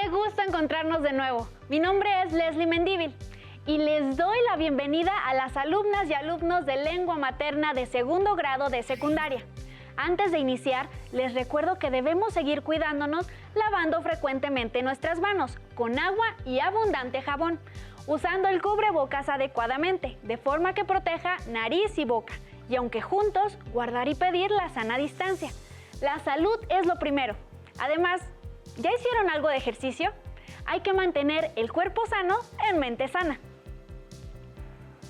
Qué gusto encontrarnos de nuevo. Mi nombre es Leslie Mendívil y les doy la bienvenida a las alumnas y alumnos de lengua materna de segundo grado de secundaria. Antes de iniciar, les recuerdo que debemos seguir cuidándonos lavando frecuentemente nuestras manos con agua y abundante jabón, usando el cubrebocas adecuadamente, de forma que proteja nariz y boca, y aunque juntos, guardar y pedir la sana distancia. La salud es lo primero. Además, ¿ya hicieron algo de ejercicio? Hay que mantener el cuerpo sano en mente sana.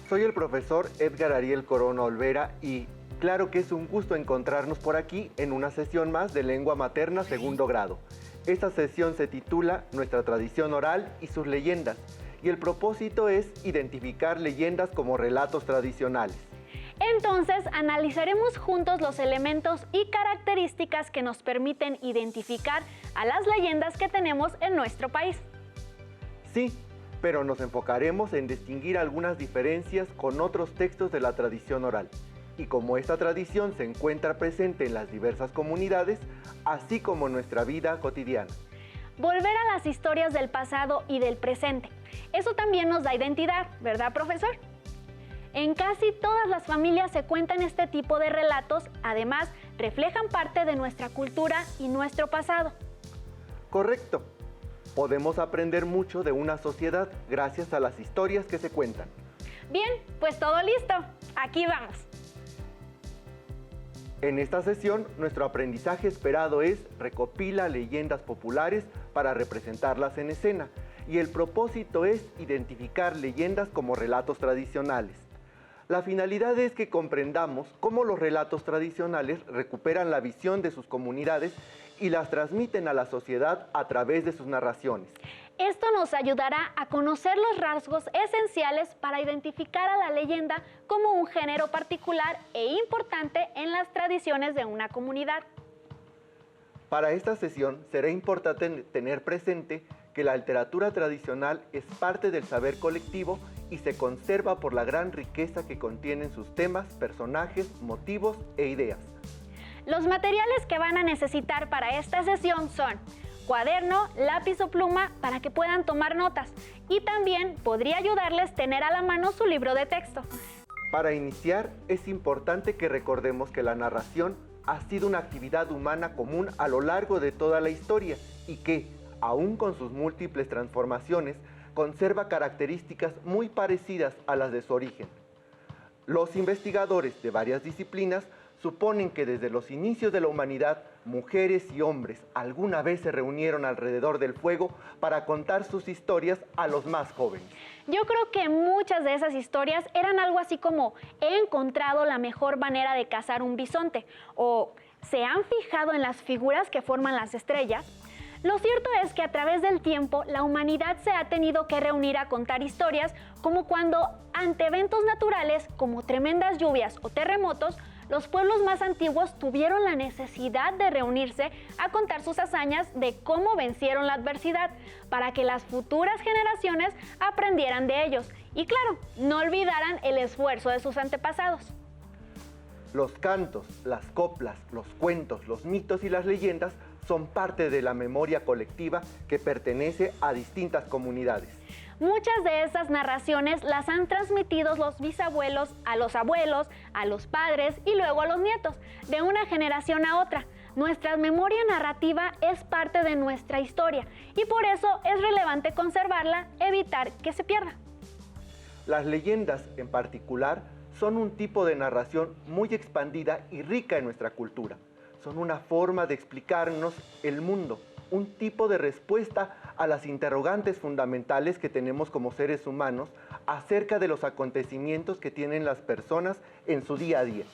Soy el profesor Edgar Ariel Corona Olvera y claro que es un gusto encontrarnos por aquí en una sesión más de lengua materna segundo grado. Esta sesión se titula Nuestra tradición oral y sus leyendas, y el propósito es identificar leyendas como relatos tradicionales. Entonces, analizaremos juntos los elementos y características que nos permiten identificar a las leyendas que tenemos en nuestro país. Sí, pero nos enfocaremos en distinguir algunas diferencias con otros textos de la tradición oral. Y como esta tradición se encuentra presente en las diversas comunidades, así como en nuestra vida cotidiana. Volver a las historias del pasado y del presente. Eso también nos da identidad, ¿verdad, profesor? En casi todas las familias se cuentan este tipo de relatos, además reflejan parte de nuestra cultura y nuestro pasado. Correcto. Podemos aprender mucho de una sociedad gracias a las historias que se cuentan. Bien, pues todo listo. Aquí vamos. En esta sesión, nuestro aprendizaje esperado es recopila leyendas populares para representarlas en escena, y el propósito es identificar leyendas como relatos tradicionales. La finalidad es que comprendamos cómo los relatos tradicionales recuperan la visión de sus comunidades y las transmiten a la sociedad a través de sus narraciones. Esto nos ayudará a conocer los rasgos esenciales para identificar a la leyenda como un género particular e importante en las tradiciones de una comunidad. Para esta sesión será importante tener presente que la literatura tradicional es parte del saber colectivo y se conserva por la gran riqueza que contienen sus temas, personajes, motivos e ideas. Los materiales que van a necesitar para esta sesión son cuaderno, lápiz o pluma para que puedan tomar notas, y también podría ayudarles tener a la mano su libro de texto. Para iniciar, es importante que recordemos que la narración ha sido una actividad humana común a lo largo de toda la historia y que, aún con sus múltiples transformaciones, conserva características muy parecidas a las de su origen. Los investigadores de varias disciplinas suponen que desde los inicios de la humanidad, mujeres y hombres alguna vez se reunieron alrededor del fuego para contar sus historias a los más jóvenes. Yo creo que muchas de esas historias eran algo así como he encontrado la mejor manera de cazar un bisonte o se han fijado en las figuras que forman las estrellas. Lo cierto es que a través del tiempo la humanidad se ha tenido que reunir a contar historias como cuando ante eventos naturales como tremendas lluvias o terremotos, los pueblos más antiguos tuvieron la necesidad de reunirse a contar sus hazañas de cómo vencieron la adversidad para que las futuras generaciones aprendieran de ellos y claro, no olvidaran el esfuerzo de sus antepasados. Los cantos, las coplas, los cuentos, los mitos y las leyendas son parte de la memoria colectiva que pertenece a distintas comunidades. Muchas de estas narraciones las han transmitido los bisabuelos, a los abuelos, a los padres y luego a los nietos, de una generación a otra. Nuestra memoria narrativa es parte de nuestra historia y por eso es relevante conservarla, evitar que se pierda. Las leyendas, en particular, son un tipo de narración muy expandida y rica en nuestra cultura. Son una forma de explicarnos el mundo, un tipo de respuesta a las interrogantes fundamentales que tenemos como seres humanos acerca de los acontecimientos que tienen las personas en su día a día.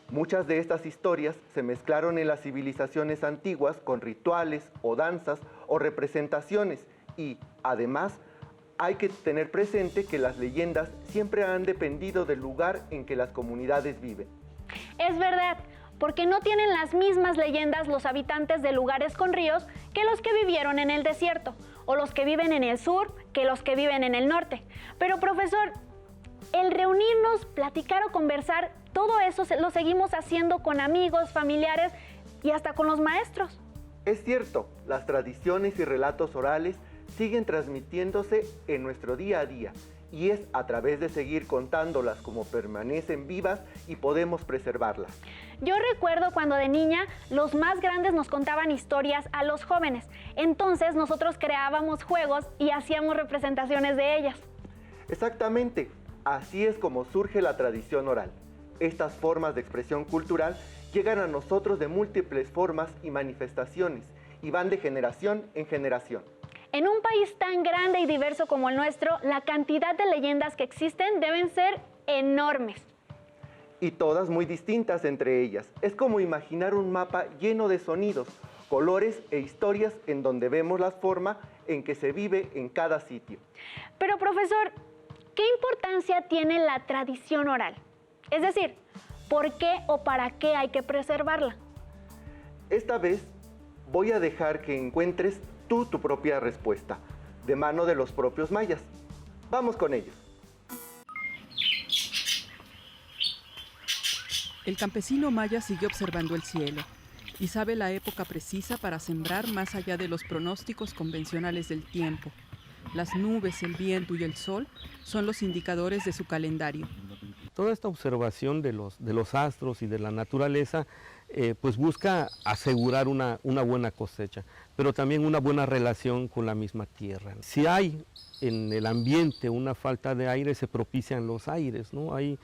Muchas de estas historias se mezclaron en las civilizaciones antiguas con rituales o danzas o representaciones y, además, hay que tener presente que las leyendas siempre han dependido del lugar en que las comunidades viven. Es verdad, porque no tienen las mismas leyendas los habitantes de lugares con ríos que los que vivieron en el desierto, o los que viven en el sur que los que viven en el norte. Pero profesor, el reunirnos, platicar o conversar, todo eso lo seguimos haciendo con amigos, familiares y hasta con los maestros. Es cierto, las tradiciones y relatos orales siguen transmitiéndose en nuestro día a día, y es a través de seguir contándolas como permanecen vivas y podemos preservarlas. Yo recuerdo cuando de niña los más grandes nos contaban historias a los jóvenes. Entonces nosotros creábamos juegos y hacíamos representaciones de ellas. Exactamente, así es como surge la tradición oral. Estas formas de expresión cultural llegan a nosotros de múltiples formas y manifestaciones y van de generación en generación. En un país tan grande y diverso como el nuestro, la cantidad de leyendas que existen deben ser enormes. Y todas muy distintas entre ellas. Es como imaginar un mapa lleno de sonidos, colores e historias en donde vemos la forma en que se vive en cada sitio. Pero profesor, ¿qué importancia tiene la tradición oral? Es decir, ¿por qué o para qué hay que preservarla? Esta vez voy a dejar que encuentres tú tu propia respuesta, de mano de los propios mayas. Vamos con ellos. El campesino maya sigue observando el cielo y sabe la época precisa para sembrar más allá de los pronósticos convencionales del tiempo. Las nubes, el viento y el sol son los indicadores de su calendario. Toda esta observación de los astros y de la naturaleza pues busca asegurar una buena cosecha, pero también una buena relación con la misma tierra. Si hay en el ambiente una falta de aire, se propician los aires, ¿no? Hay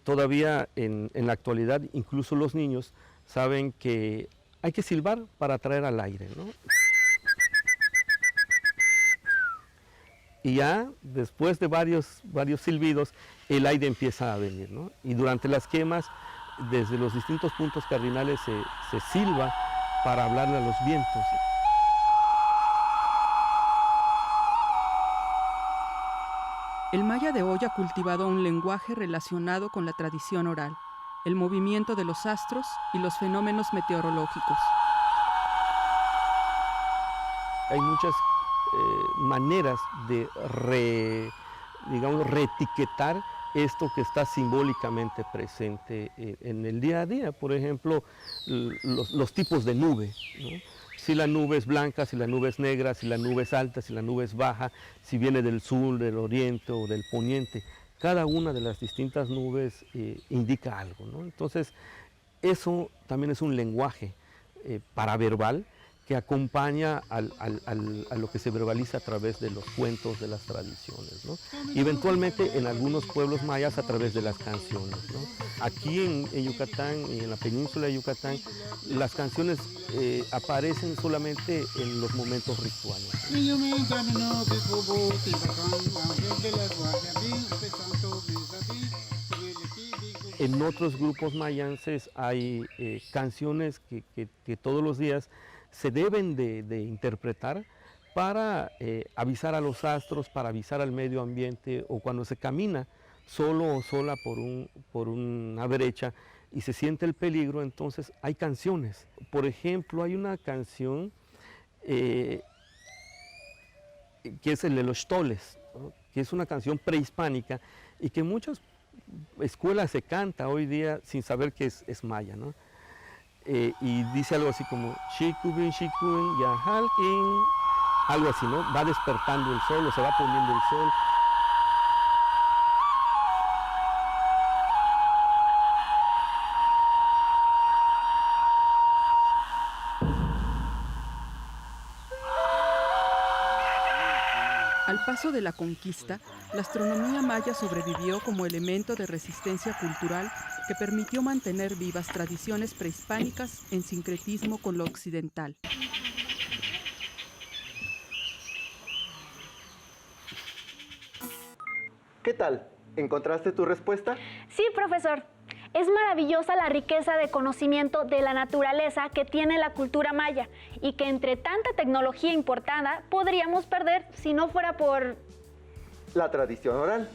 todavía en la actualidad, incluso los niños saben que hay que silbar para atraer al aire, ¿no? Y ya después de varios silbidos, el aire empieza a venir, ¿no? Y durante las quemas, desde los distintos puntos cardinales se silba para hablarle a los vientos. El maya de hoy ha cultivado un lenguaje relacionado con la tradición oral, el movimiento de los astros y los fenómenos meteorológicos. Hay muchas maneras de reetiquetar esto que está simbólicamente presente en el día a día. Por ejemplo, los tipos de nube, ¿no? Si la nube es blanca, si la nube es negra, si la nube es alta, si la nube es baja, si viene del sur, del oriente o del poniente. Cada una de las distintas nubes indica algo, ¿no? Entonces, eso también es un lenguaje paraverbal que acompaña a lo que se verbaliza a través de los cuentos, de las tradiciones, ¿no? Y eventualmente en algunos pueblos mayas a través de las canciones, ¿no? Aquí en Yucatán y en la península de Yucatán, las canciones aparecen solamente en los momentos rituales. En otros grupos mayances hay canciones que todos los días se deben de interpretar para avisar a los astros, para avisar al medio ambiente, o cuando se camina solo o sola por una brecha y se siente el peligro, entonces hay canciones. Por ejemplo, hay una canción que es el de los toles, ¿no? Que es una canción prehispánica y que en muchas escuelas se canta hoy día sin saber que es maya, ¿no? Y dice algo así como Shikubin, Shikubin, Yahalkin, algo así, ¿no? Va despertando el sol o se va poniendo el sol. Al paso de la conquista, la astronomía maya sobrevivió como elemento de resistencia cultural que permitió mantener vivas tradiciones prehispánicas en sincretismo con lo occidental. ¿Qué tal? ¿Encontraste tu respuesta? Sí, profesor. Es maravillosa la riqueza de conocimiento de la naturaleza que tiene la cultura maya y que entre tanta tecnología importada podríamos perder si no fuera por... La tradición oral.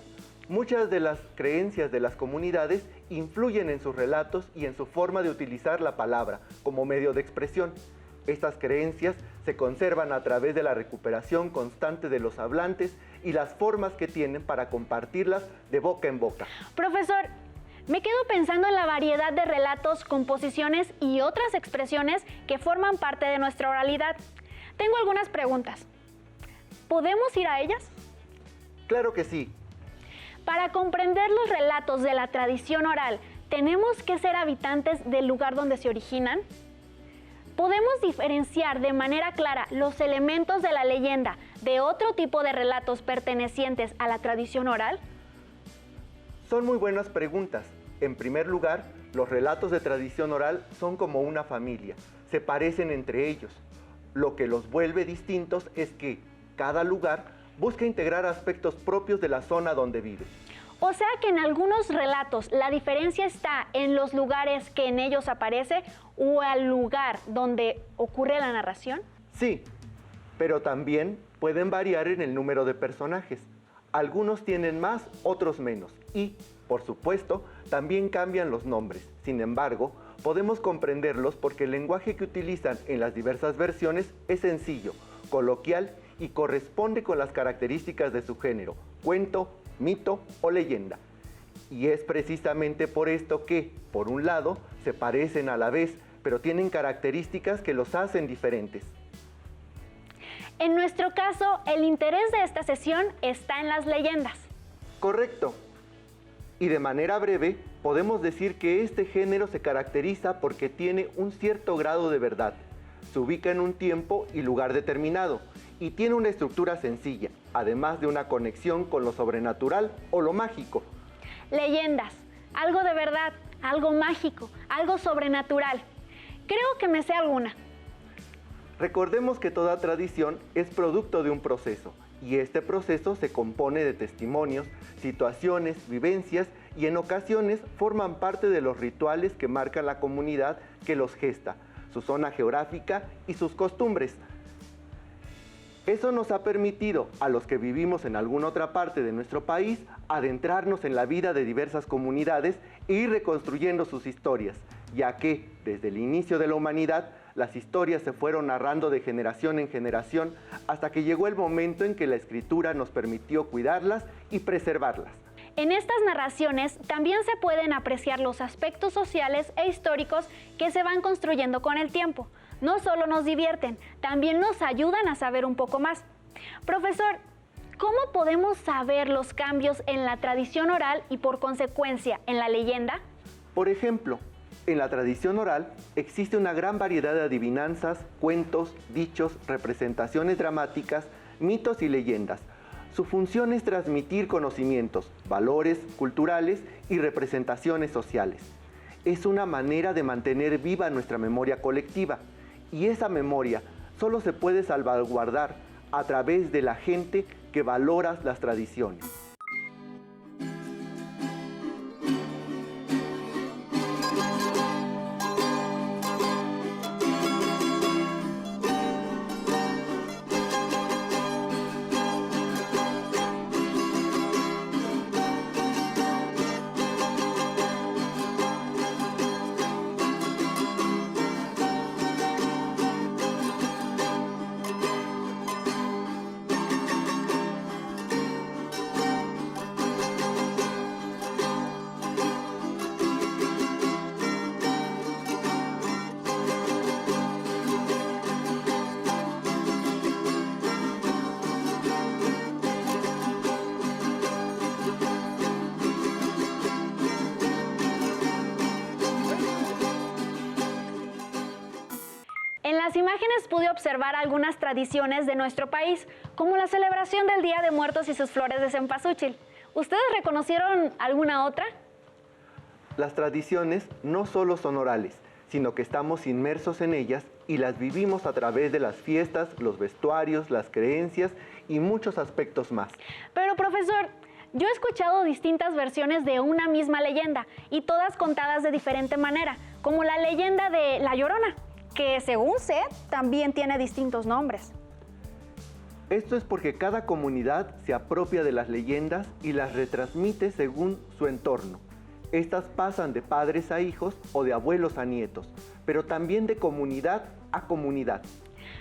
Muchas de las creencias de las comunidades influyen en sus relatos y en su forma de utilizar la palabra como medio de expresión. Estas creencias se conservan a través de la recuperación constante de los hablantes y las formas que tienen para compartirlas de boca en boca. Profesor, Me quedo pensando en la variedad de relatos, composiciones y otras expresiones que forman parte de nuestra oralidad. Tengo algunas preguntas. ¿Podemos ir a ellas? Claro que sí. Para comprender los relatos de la tradición oral, ¿tenemos que ser habitantes del lugar donde se originan? ¿Podemos diferenciar de manera clara los elementos de la leyenda de otro tipo de relatos pertenecientes a la tradición oral? Son muy buenas preguntas. En primer lugar, los relatos de tradición oral son como una familia, se parecen entre ellos. Lo que los vuelve distintos es que cada lugar busca integrar aspectos propios de la zona donde vive. O sea que en algunos relatos la diferencia está en los lugares que en ellos aparece o al lugar donde ocurre la narración. Sí, pero también pueden variar en el número de personajes. Algunos tienen más, otros menos. Y, por supuesto, también cambian los nombres. Sin embargo, podemos comprenderlos porque el lenguaje que utilizan en las diversas versiones es sencillo, coloquial y corresponde con las características de su género, cuento, mito o leyenda. Y es precisamente por esto que, por un lado, se parecen a la vez, pero tienen características que los hacen diferentes. En nuestro caso, el interés de esta sesión está en las leyendas. Correcto. Y de manera breve, podemos decir que este género se caracteriza porque tiene un cierto grado de verdad. Se ubica en un tiempo y lugar determinado y tiene una estructura sencilla, además de una conexión con lo sobrenatural o lo mágico. Leyendas, algo de verdad, algo mágico, algo sobrenatural. Creo que me sé alguna. Recordemos que toda tradición es producto de un proceso, y este proceso se compone de testimonios, situaciones, vivencias y en ocasiones forman parte de los rituales que marcan la comunidad que los gesta, su zona geográfica y sus costumbres. Eso nos ha permitido a los que vivimos en alguna otra parte de nuestro país adentrarnos en la vida de diversas comunidades e ir reconstruyendo sus historias, ya que desde el inicio de la humanidad las historias se fueron narrando de generación en generación hasta que llegó el momento en que la escritura nos permitió cuidarlas y preservarlas. En estas narraciones también se pueden apreciar los aspectos sociales e históricos que se van construyendo con el tiempo. No solo nos divierten, también nos ayudan a saber un poco más. Profesor, ¿cómo podemos saber los cambios en la tradición oral y por consecuencia en la leyenda? Por ejemplo, en la tradición oral existe una gran variedad de adivinanzas, cuentos, dichos, representaciones dramáticas, mitos y leyendas. Su función es transmitir conocimientos, valores culturales y representaciones sociales. Es una manera de mantener viva nuestra memoria colectiva, y esa memoria solo se puede salvaguardar a través de la gente que valora las tradiciones. En las imágenes pude observar algunas tradiciones de nuestro país, como la celebración del Día de Muertos y sus flores de cempasúchil. ¿Ustedes reconocieron alguna otra? Las tradiciones no solo son orales, sino que estamos inmersos en ellas y las vivimos a través de las fiestas, los vestuarios, las creencias y muchos aspectos más. Pero profesor, yo he escuchado distintas versiones de una misma leyenda y todas contadas de diferente manera, como la leyenda de La Llorona, que según sé, también tiene distintos nombres. Esto es porque cada comunidad se apropia de las leyendas y las retransmite según su entorno. Estas pasan de padres a hijos o de abuelos a nietos, pero también de comunidad a comunidad.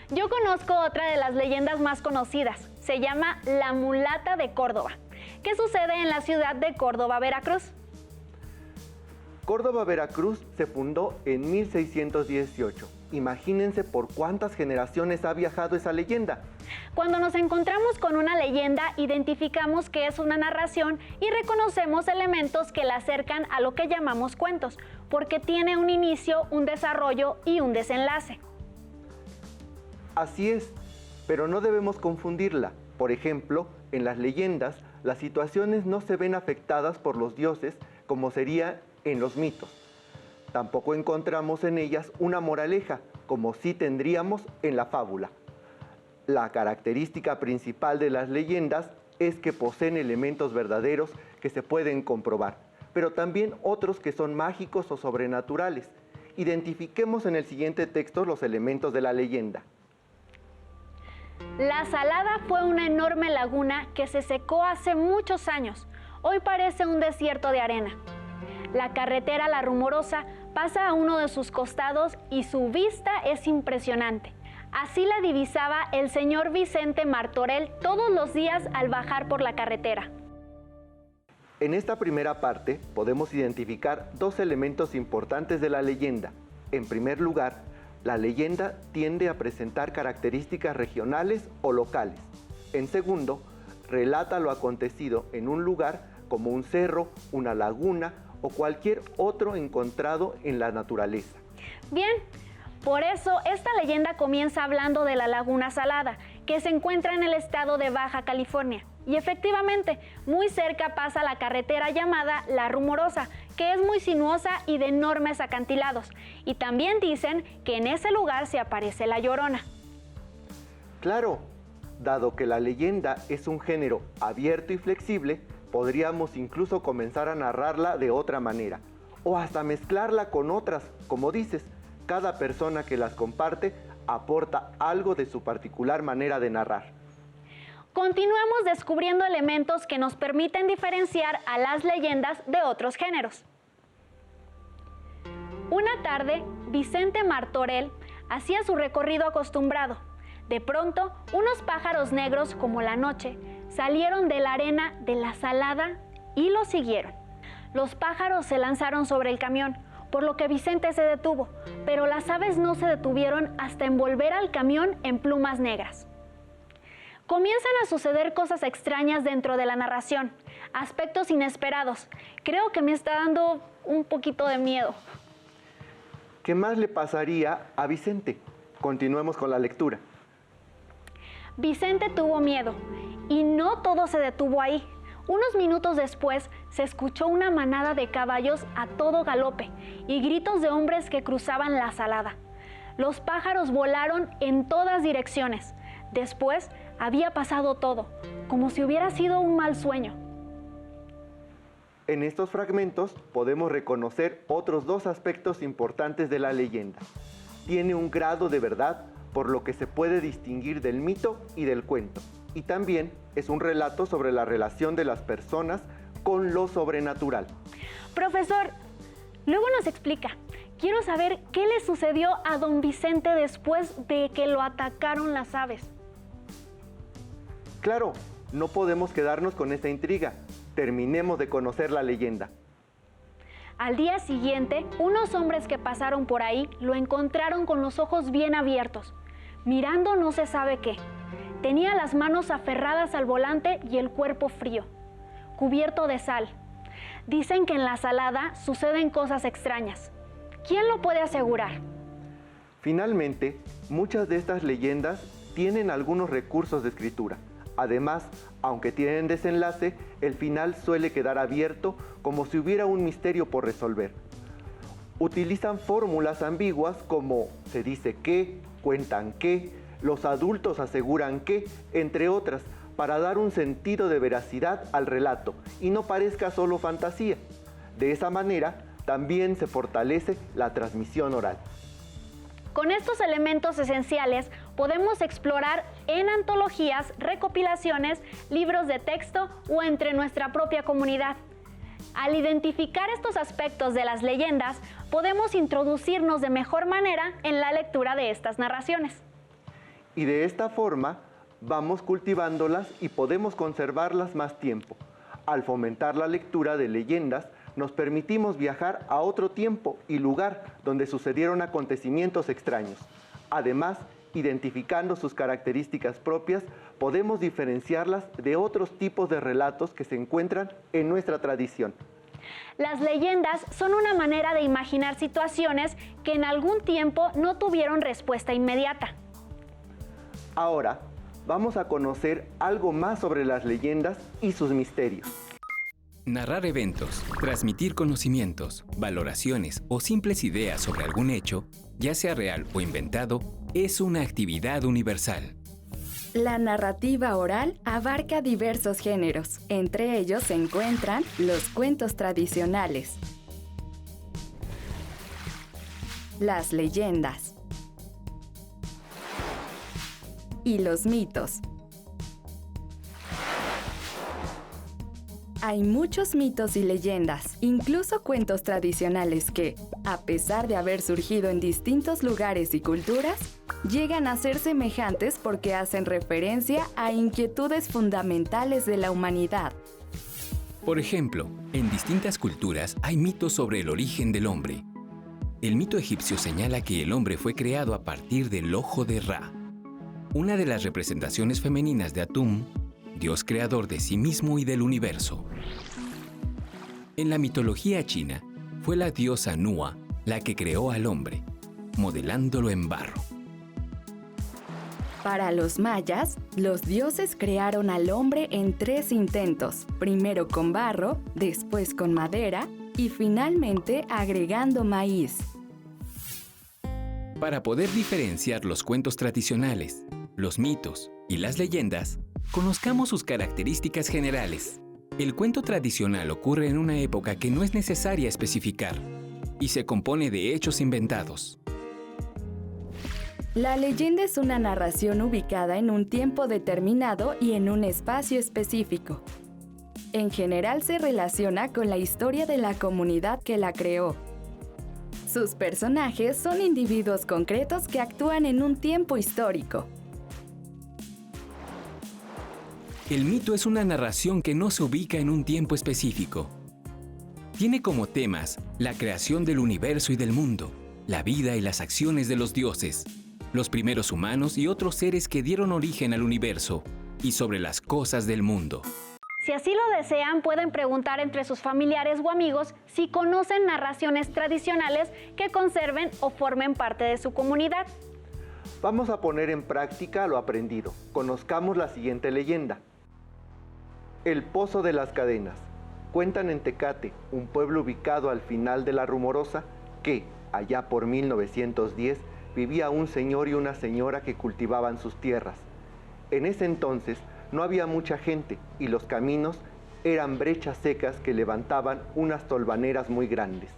Yo conozco otra de las leyendas más conocidas. Se llama La Mulata de Córdoba. ¿Qué sucede en la ciudad de Córdoba, Veracruz? Córdoba, Veracruz se fundó en 1618. Imagínense por cuántas generaciones ha viajado esa leyenda. Cuando nos encontramos con una leyenda, identificamos que es una narración y reconocemos elementos que la acercan a lo que llamamos cuentos, porque tiene un inicio, un desarrollo y un desenlace. Así es, pero no debemos confundirla. Por ejemplo, en las leyendas, las situaciones no se ven afectadas por los dioses como sería en los mitos. Tampoco encontramos en ellas una moraleja, como sí tendríamos en la fábula. La característica principal de las leyendas es que poseen elementos verdaderos que se pueden comprobar, pero también otros que son mágicos o sobrenaturales. Identifiquemos en el siguiente texto los elementos de la leyenda. La Salada fue una enorme laguna que se secó hace muchos años. Hoy parece un desierto de arena. La carretera La Rumorosa pasa a uno de sus costados y su vista es impresionante. Así la divisaba el señor Vicente Martorell todos los días al bajar por la carretera. En esta primera parte podemos identificar dos elementos importantes de la leyenda. En primer lugar, la leyenda tiende a presentar características regionales o locales. En segundo, relata lo acontecido en un lugar como un cerro, una laguna o cualquier otro encontrado en la naturaleza. Bien, por eso esta leyenda comienza hablando de la Laguna Salada, que se encuentra en el estado de Baja California. Y efectivamente, muy cerca pasa la carretera llamada La Rumorosa, que es muy sinuosa y de enormes acantilados. Y también dicen que en ese lugar se aparece la Llorona. Claro, dado que la leyenda es un género abierto y flexible, podríamos incluso comenzar a narrarla de otra manera, o hasta mezclarla con otras, como dices. Cada persona que las comparte aporta algo de su particular manera de narrar. Continuemos descubriendo elementos que nos permiten diferenciar a las leyendas de otros géneros. Una tarde, Vicente Martorell hacía su recorrido acostumbrado. De pronto, unos pájaros negros como la noche salieron de la arena de la Salada y lo siguieron. Los pájaros se lanzaron sobre el camión, por lo que Vicente se detuvo, pero las aves no se detuvieron hasta envolver al camión en plumas negras. Comienzan a suceder cosas extrañas dentro de la narración, aspectos inesperados. Creo que me está dando un poquito de miedo. ¿Qué más le pasaría a Vicente? Continuemos con la lectura. Vicente tuvo miedo y no todo se detuvo ahí. Unos minutos después se escuchó una manada de caballos a todo galope y gritos de hombres que cruzaban la Salada. Los pájaros volaron en todas direcciones. Después había pasado todo, como si hubiera sido un mal sueño. En estos fragmentos podemos reconocer otros dos aspectos importantes de la leyenda. Tiene un grado de verdad, por lo que se puede distinguir del mito y del cuento. Y también es un relato sobre la relación de las personas con lo sobrenatural. Profesor, luego nos explica. Quiero saber qué le sucedió a don Vicente después de que lo atacaron las aves. Claro, no podemos quedarnos con esta intriga. Terminemos de conocer la leyenda. Al día siguiente, unos hombres que pasaron por ahí lo encontraron con los ojos bien abiertos, mirando no se sabe qué. Tenía las manos aferradas al volante y el cuerpo frío, cubierto de sal. Dicen que en la Salada suceden cosas extrañas. ¿Quién lo puede asegurar? Finalmente, muchas de estas leyendas tienen algunos recursos de escritura. Además, aunque tienen desenlace, el final suele quedar abierto como si hubiera un misterio por resolver. Utilizan fórmulas ambiguas como se dice que, cuentan que, los adultos aseguran que, entre otras, para dar un sentido de veracidad al relato y no parezca solo fantasía. De esa manera, también se fortalece la transmisión oral. Con estos elementos esenciales podemos explorar en antologías, recopilaciones, libros de texto o entre nuestra propia comunidad. Al identificar estos aspectos de las leyendas, podemos introducirnos de mejor manera en la lectura de estas narraciones. Y de esta forma vamos cultivándolas y podemos conservarlas más tiempo. Al fomentar la lectura de leyendas, nos permitimos viajar a otro tiempo y lugar donde sucedieron acontecimientos extraños. Además, identificando sus características propias, podemos diferenciarlas de otros tipos de relatos que se encuentran en nuestra tradición. Las leyendas son una manera de imaginar situaciones que en algún tiempo no tuvieron respuesta inmediata. Ahora, vamos a conocer algo más sobre las leyendas y sus misterios. Narrar eventos, transmitir conocimientos, valoraciones o simples ideas sobre algún hecho, ya sea real o inventado, es una actividad universal. La narrativa oral abarca diversos géneros. Entre ellos se encuentran los cuentos tradicionales, las leyendas y los mitos. Hay muchos mitos y leyendas, incluso cuentos tradicionales que, a pesar de haber surgido en distintos lugares y culturas, llegan a ser semejantes porque hacen referencia a inquietudes fundamentales de la humanidad. Por ejemplo, en distintas culturas hay mitos sobre el origen del hombre. El mito egipcio señala que el hombre fue creado a partir del ojo de Ra, una de las representaciones femeninas de Atum, Dios creador de sí mismo y del universo. En la mitología china, fue la diosa Nua la que creó al hombre, modelándolo en barro. Para los mayas, los dioses crearon al hombre en 3 intentos, primero con barro, después con madera y finalmente agregando maíz. Para poder diferenciar los cuentos tradicionales, los mitos y las leyendas, conozcamos sus características generales. El cuento tradicional ocurre en una época que no es necesaria especificar y se compone de hechos inventados. La leyenda es una narración ubicada en un tiempo determinado y en un espacio específico. En general se relaciona con la historia de la comunidad que la creó. Sus personajes son individuos concretos que actúan en un tiempo histórico. El mito es una narración que no se ubica en un tiempo específico. Tiene como temas la creación del universo y del mundo, la vida y las acciones de los dioses, los primeros humanos y otros seres que dieron origen al universo, y sobre las cosas del mundo. Si así lo desean, pueden preguntar entre sus familiares o amigos si conocen narraciones tradicionales que conserven o formen parte de su comunidad. Vamos a poner en práctica lo aprendido. Conozcamos la siguiente leyenda. El Pozo de las Cadenas. Cuentan en Tecate, un pueblo ubicado al final de La Rumorosa, que, allá por 1910, vivía un señor y una señora que cultivaban sus tierras. En ese entonces no había mucha gente y los caminos eran brechas secas que levantaban unas tolvaneras muy grandes.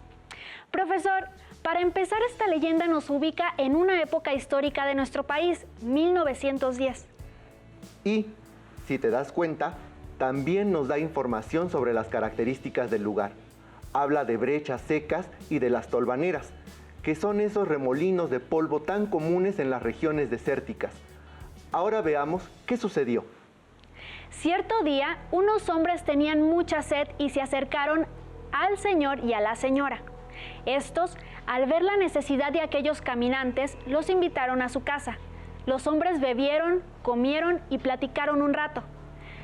Profesor, para empezar, esta leyenda nos ubica en una época histórica de nuestro país, 1910. Y, si te das cuenta, también nos da información sobre las características del lugar. Habla de brechas secas y de las tolvaneras, que son esos remolinos de polvo tan comunes en las regiones desérticas. Ahora veamos qué sucedió. Cierto día, unos hombres tenían mucha sed y se acercaron al señor y a la señora. Estos, al ver la necesidad de aquellos caminantes, los invitaron a su casa. Los hombres bebieron, comieron y platicaron un rato.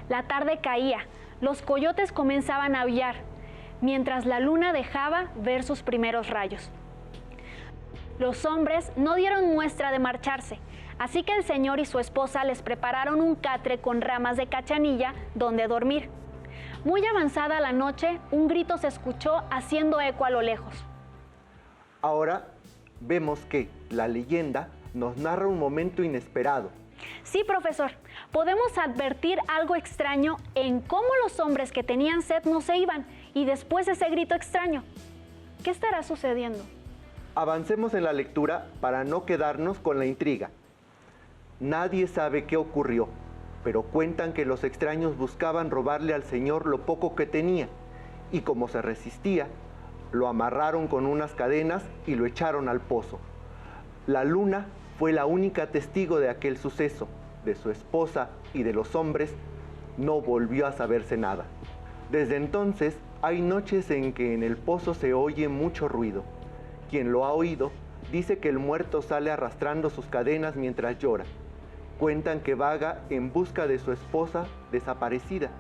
La tarde caía, los coyotes comenzaban a aullar, mientras la luna dejaba ver sus primeros rayos. Los hombres no dieron muestra de marcharse, así que el señor y su esposa les prepararon un catre con ramas de cachanilla donde dormir. Muy avanzada la noche, un grito se escuchó haciendo eco a lo lejos. Ahora vemos que la leyenda nos narra un momento inesperado. Sí, profesor, podemos advertir algo extraño en cómo los hombres que tenían sed no se iban y después ese grito extraño. ¿Qué estará sucediendo? Avancemos en la lectura para no quedarnos con la intriga. Nadie sabe qué ocurrió, pero cuentan que los extraños buscaban robarle al señor lo poco que tenía, y como se resistía, lo amarraron con unas cadenas y lo echaron al pozo. La luna fue la única testigo de aquel suceso. De su esposa y de los hombres no volvió a saberse nada. Desde entonces, hay noches en que en el pozo se oye mucho ruido. Quien lo ha oído dice que el muerto sale arrastrando sus cadenas mientras llora. Cuentan que vaga en busca de su esposa desaparecida.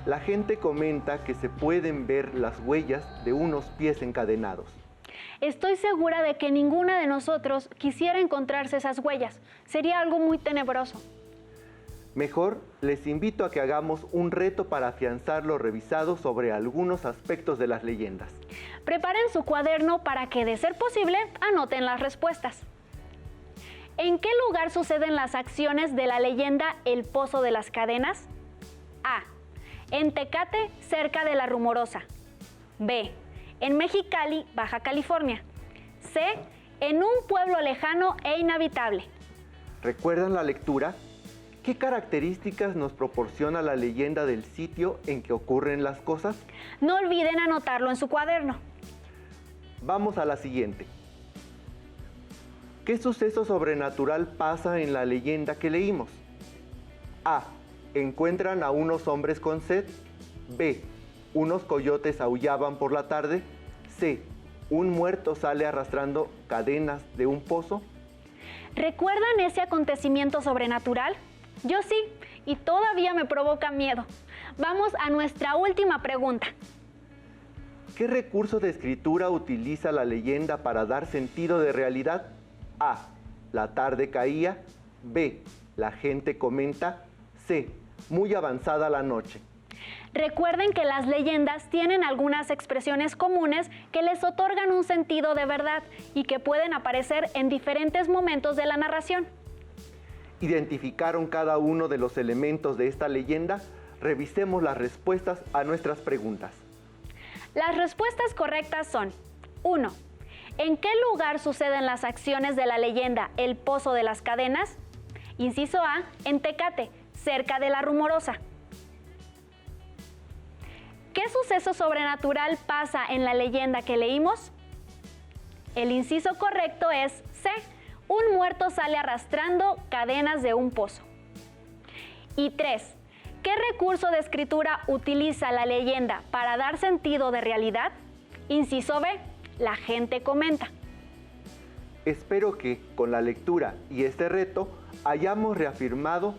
La gente comenta que se pueden ver las huellas de unos pies encadenados. Estoy segura de que ninguna de nosotros quisiera encontrarse esas huellas. Sería algo muy tenebroso. Mejor les invito a que hagamos un reto para afianzar lo revisado sobre algunos aspectos de las leyendas. Preparen su cuaderno para que, de ser posible, anoten las respuestas. ¿En qué lugar suceden las acciones de la leyenda El Pozo de las Cadenas? A. En Tecate, cerca de La Rumorosa. B. En Mexicali, Baja California. C. En un pueblo lejano e inhabitable. ¿Recuerdan la lectura? ¿Qué características nos proporciona la leyenda del sitio en que ocurren las cosas? No olviden anotarlo en su cuaderno. Vamos a la siguiente. ¿Qué suceso sobrenatural pasa en la leyenda que leímos? A. Encuentran a unos hombres con sed. B. Unos coyotes aullaban por la tarde. C. Un muerto sale arrastrando cadenas de un pozo. ¿Recuerdan ese acontecimiento sobrenatural? Yo sí, y todavía me provoca miedo. Vamos a nuestra última pregunta. ¿Qué recurso de escritura utiliza la leyenda para dar sentido de realidad? A. La tarde caía. B. La gente comenta. C. Muy avanzada la noche. Recuerden que las leyendas tienen algunas expresiones comunes que les otorgan un sentido de verdad y que pueden aparecer en diferentes momentos de la narración. ¿Identificaron cada uno de los elementos de esta leyenda? Revisemos las respuestas a nuestras preguntas. Las respuestas correctas son: 1. ¿En qué lugar suceden las acciones de la leyenda El Pozo de las Cadenas? Inciso A, en Tecate, cerca de La Rumorosa. ¿Qué suceso sobrenatural pasa en la leyenda que leímos? El inciso correcto es C. Un muerto sale arrastrando cadenas de un pozo. Y 3. ¿Qué recurso de escritura utiliza la leyenda para dar sentido de realidad? Inciso B. La gente comenta. Espero que con la lectura y este reto hayamos reafirmado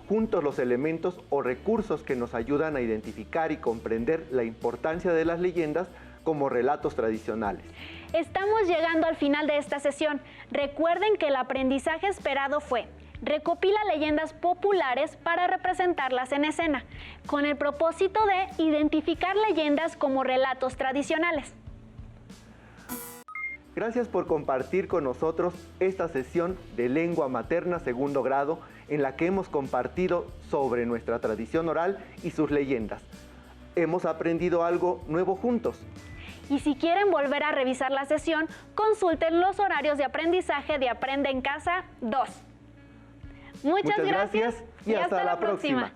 juntos los elementos o recursos que nos ayudan a identificar y comprender la importancia de las leyendas como relatos tradicionales. Estamos llegando al final de esta sesión. Recuerden que el aprendizaje esperado fue: recopila leyendas populares para representarlas en escena, con el propósito de identificar leyendas como relatos tradicionales. Gracias por compartir con nosotros esta sesión de Lengua Materna segundo grado, en la que hemos compartido sobre nuestra tradición oral y sus leyendas. Hemos aprendido algo nuevo juntos. Y si quieren volver a revisar la sesión, consulten los horarios de aprendizaje de Aprende en Casa 2. Muchas gracias y hasta la próxima.